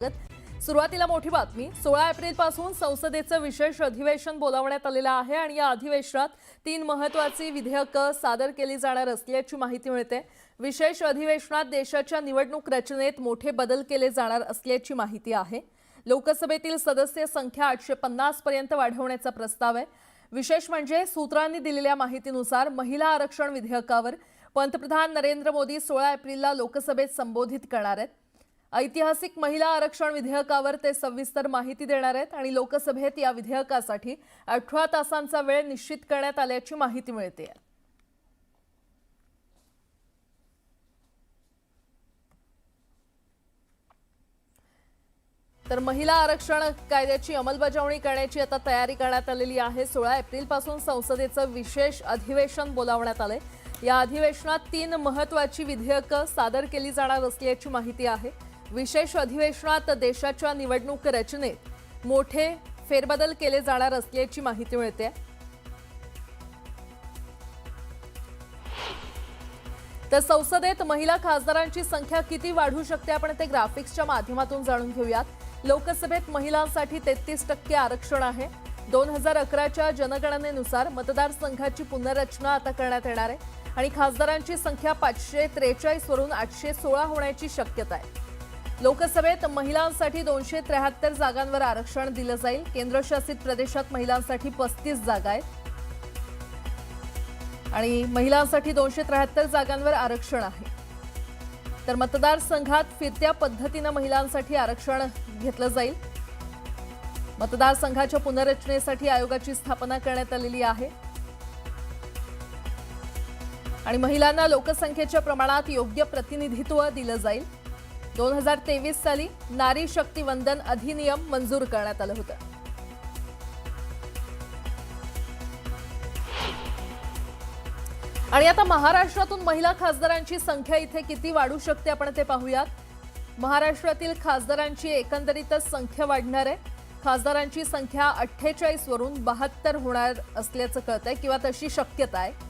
सुरुवातीला मोठी बातमी 16 एप्रिल पासून संसदेचं विशेष अधिवेशन बोलावण्यात आलेलं आहे आणि या अधिवेशनात 3 महत्त्वाची विधेयकं सादर केली जाणार असल्याची माहिती मिळते। विशेष अधिवेशनात देशाच्या निवडणूक रचनेत मोठे बदल केले जाणार असल्याची माहिती आहे। लोकसभेतील सदस्य संख्या 850 पर्यंत वाढवण्याचा प्रस्ताव आहे। विशेष म्हणजे सूत्रांनी दिलेल्या माहितीनुसार महिला आरक्षण विधेयकावर पंतप्रधान नरेंद्र मोदी 16 एप्रिलला लोकसभेत संबोधित करणार आहेत। ऐतिहासिक महिला आरक्षण विधेयकावर ते सविस्तर माहिती देणार आहेत आणि लोकसभेत या विधेयकासाठी 18 तासांचा वेळ निश्चित करण्यात आल्याची माहिती मिळते। तर महिला आरक्षण कायद्याची अंमलबजावणी करण्याची आता तयारी करण्यात आलेली आहे। 16 एप्रिल पासून संसदेचं विशेष अधिवेशन बोलावण्यात आले। या अधिवेशनात 3 महत्त्वाची विधेयकं सादर केली जाणार असल्याची माहिती आहे। विशेष अधिवेशनात देशाच्या निवडणूक रचनेत मोठे फेरबदल केले जाणार असल्याची माहिती मिळते। तर संसदेत महिला खासदारांची संख्या किती वाढू शकते आपण ते ग्राफिक्सच्या माध्यमातून जाणून घेऊयात। लोकसभेत महिलांसाठी 33% आरक्षण आहे। 2011च्या जनगणनेनुसार मतदारसंघाची पुनर्रचना आता करण्यात येणार आहे आणि खासदारांची संख्या 543 वरून 816 होण्याची शक्यता आहे। लोकसभेत महिलांसाठी 273 जागांवर आरक्षण दिलं जाईल। केंद्रशासित प्रदेशात महिलांसाठी 35 जागा आहेत आणि महिलांसाठी 273 जागांवर आरक्षण आहे। तर मतदारसंघात फिरत्या पद्धतीने महिलांसाठी आरक्षण घेतलं जाईल। मतदारसंघाच्या पुनर्रचनेसाठी आयोगाची स्थापना करण्यात आलेली आहे आणि महिलांना लोकसंख्येच्या प्रमाणात योग्य प्रतिनिधित्व दिलं जाईल। 2023 साली नारी शक्ती वंदन अधिनियम मंजूर करण्यात आलं होतं। आणि आता महाराष्ट्रातून महिला खासदारांची संख्या इथे किती वाढू शकते आपण ते पाहूयात। महाराष्ट्रातील खासदारांची एकंदरीतच संख्या वाढणार आहे। खासदारांची संख्या 48 वरून 72 होणार असल्याचं कळतंय किंवा तशी शक्यता आहे।